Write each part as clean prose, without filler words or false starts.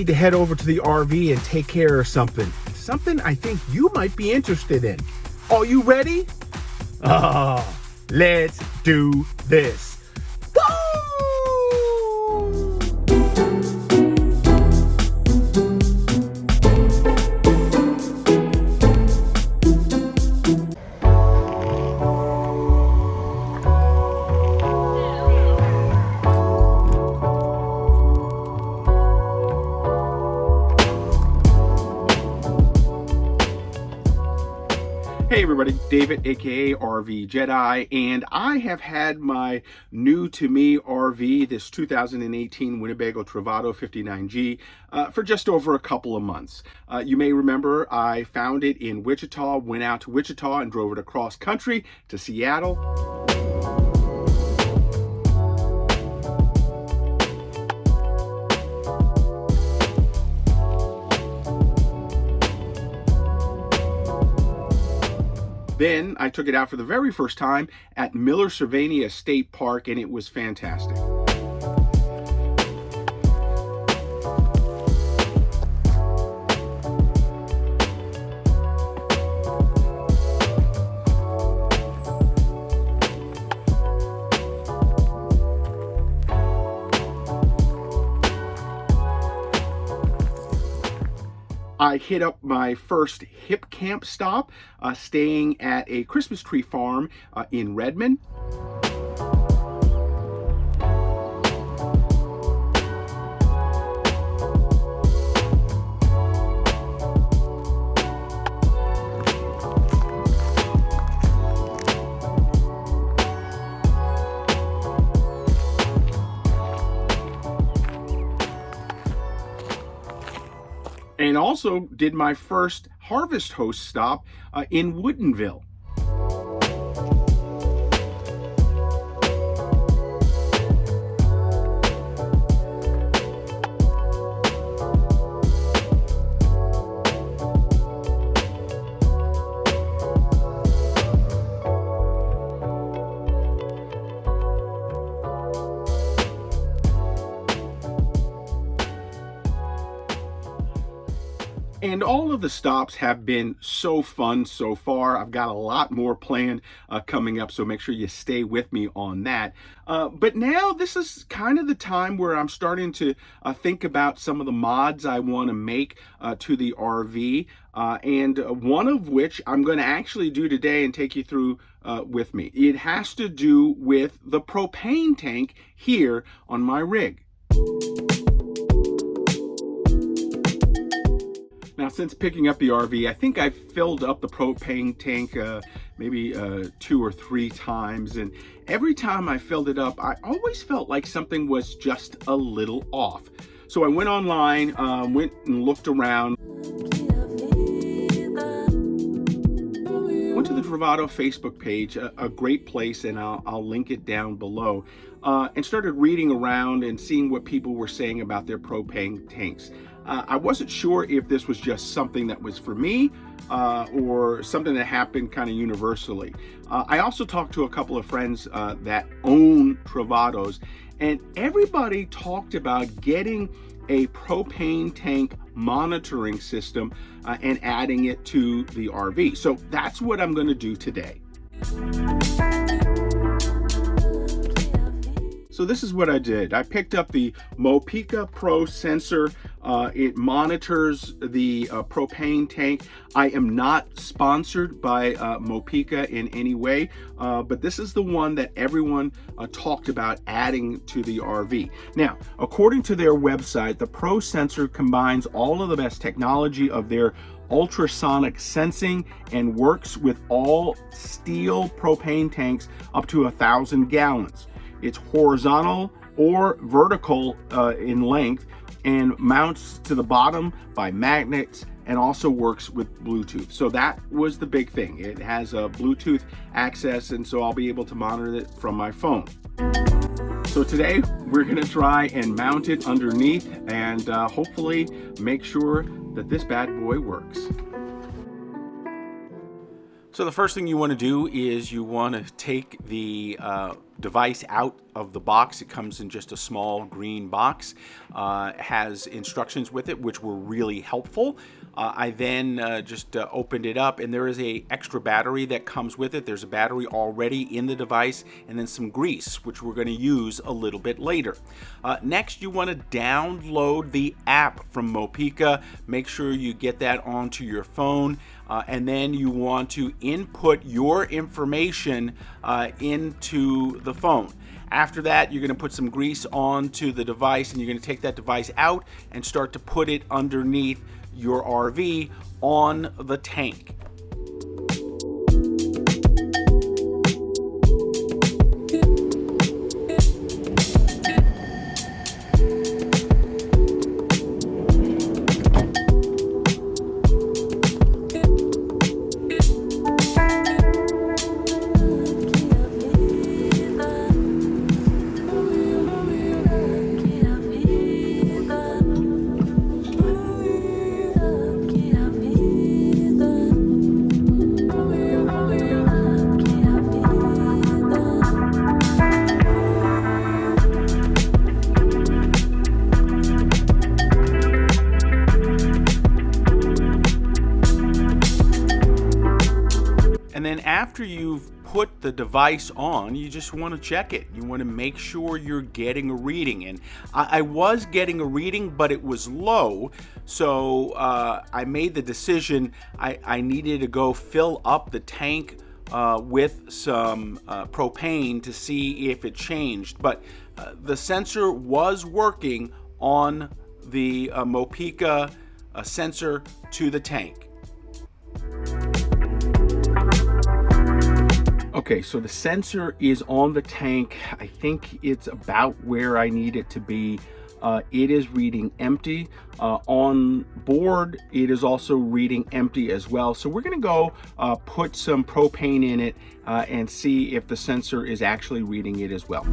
need to head over to the RV and take care of something. Something I think you might be interested in. Are you ready? Let's do this. Woo! Hey everybody, David aka RVJedeye, and I have had my new to me RV, this 2018 Winnebago Travato 59G, for just over a couple of months. You may remember I found it in Wichita, went out to Wichita and drove it across country to Seattle. Then I took it out for the very first time at Miller-Sylvania State Park, and it was fantastic. I hit up my first hip camp stop, staying at a Christmas tree farm in Redmond. And also did my first Harvest Host stop in Woodinville. And all of the stops have been so fun so far. I've got a lot more planned coming up, so make sure you stay with me on that. But now this is kind of the time where I'm starting to think about some of the mods I want to make to the RV, and one of which I'm going to actually do today and take you through with me. It has to do with the propane tank here on my rig. Now, since picking up the RV, I think I've filled up the propane tank maybe 2 or 3 times, and every time I filled it up, I always felt like something was just a little off. So I went online, went and looked around. Went to the Travato Facebook page, a great place, and I'll link it down below, and started reading around and seeing what people were saying about their propane tanks. I wasn't sure if this was just something that was for me or something that happened kind of universally. I also talked to a couple of friends that own Travatos, and everybody talked about getting a propane tank monitoring system and adding it to the RV. So that's what I'm going to do today. So this is what I did. I picked up the Mopeka Pro sensor. It monitors the propane tank. I am not sponsored by Mopeka in any way, but this is the one that everyone talked about adding to the RV. Now, according to their website, the Pro sensor combines all of the best technology of their ultrasonic sensing and works with all steel propane tanks up to 1,000 gallons. It's horizontal or vertical in length and mounts to the bottom by magnets and also works with Bluetooth. So that was the big thing. It has a Bluetooth access, and so I'll be able to monitor it from my phone. So today we're gonna try and mount it underneath and hopefully make sure that this bad boy works. So the first thing you want to do is you want to take the device out of the box. It comes in just a small green box, has instructions with it, which were really helpful. I then just opened it up, and there is a extra battery that comes with it. There's a battery already in the device, and then some grease, which we're going to use a little bit later. Next, you want to download the app from Mopeka. Make sure you get that onto your phone, and then you want to input your information into the phone. After that, you're going to put some grease onto the device, and you're going to take that device out and start to put it underneath your RV on the tank. And then after you've put the device on, you just want to check it. You want to make sure you're getting a reading. And I was getting a reading, but it was low. So I made the decision I needed to go fill up the tank with some propane to see if it changed. But the sensor was working on the Mopeka sensor to the tank. Okay, so the sensor is on the tank. I think it's about where I need it to be. It is reading empty. On board, it is also reading empty as well. So we're gonna go put some propane in it and see if the sensor is actually reading it as well.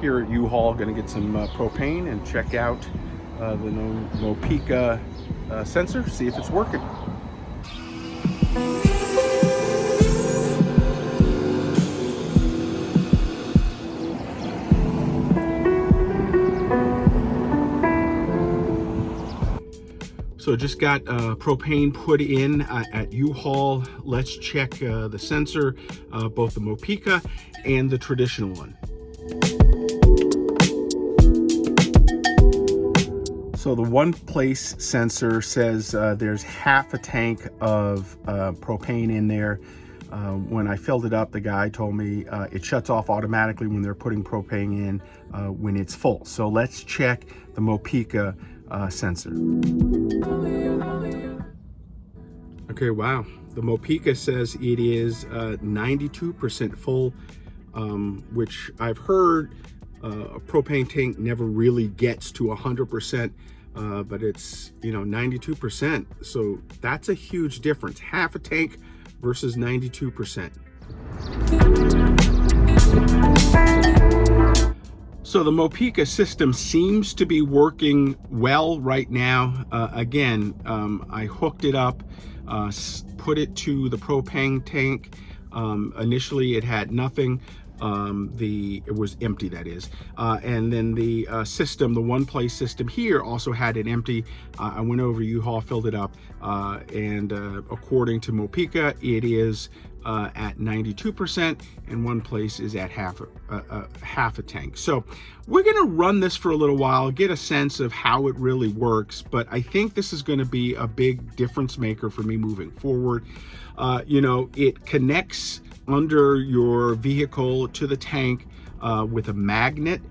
Here at U-Haul, going to get some propane and check out the Mopeka sensor, see if it's working. So just got propane put in at U-Haul. Let's check the sensor, both the Mopeka and the traditional one. So the one place sensor says there's half a tank of propane in there. When I filled it up, the guy told me it shuts off automatically when they're putting propane in when it's full. So let's check the Mopeka sensor. Okay, wow. The Mopeka says it is 92% full, which I've heard a propane tank never really gets to 100%. But it's, 92%. So that's a huge difference. Half a tank versus 92%. So the Mopeka system seems to be working well right now. Again, I hooked it up, put it to the propane tank. Initially it had nothing. It was empty, that is, and then the system, the one place system here, also had it empty. I went over to U-Haul, filled it up, and according to Mopeka, it is at 92%, and one place is at half a tank. So we're going to run this for a little while, get a sense of how it really works, but I think this is going to be a big difference maker for me moving forward. It connects under your vehicle to the tank with a magnet,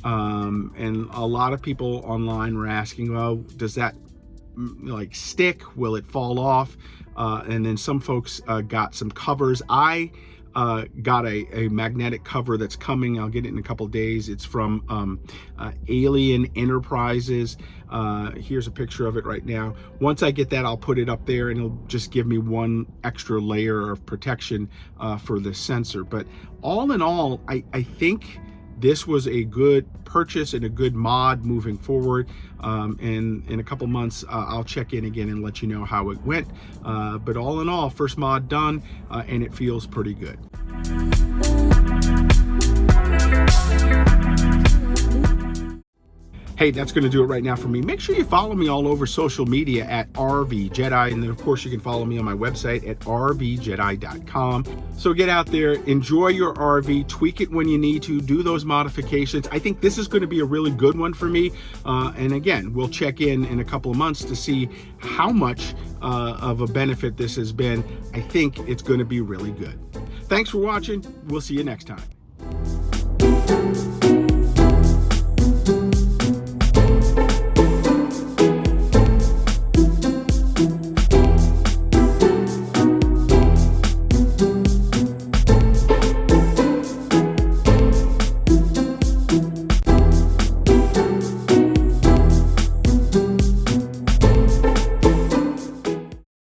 and a lot of people online were asking, well, does that stick? Will it fall off? And then some folks got some covers. I got a magnetic cover that's coming. I'll get it in a couple days. It's from Alien Enterprises. Here's a picture of it right now. Once I get that, I'll put it up there, and it'll just give me one extra layer of protection for the sensor. But all in all, I think this was a good purchase and a good mod moving forward. And in a couple months, I'll check in again and let you know how it went. But all in all, first mod done, and it feels pretty good. Hey, that's going to do it right now for me. Make sure you follow me all over social media at RVJedeye. And then, of course, you can follow me on my website at RVJedeye.com. So get out there, enjoy your RV, tweak it when you need to, do those modifications. I think this is going to be a really good one for me. And again, we'll check in a couple of months to see how much of a benefit this has been. I think it's going to be really good. Thanks for watching. We'll see you next time.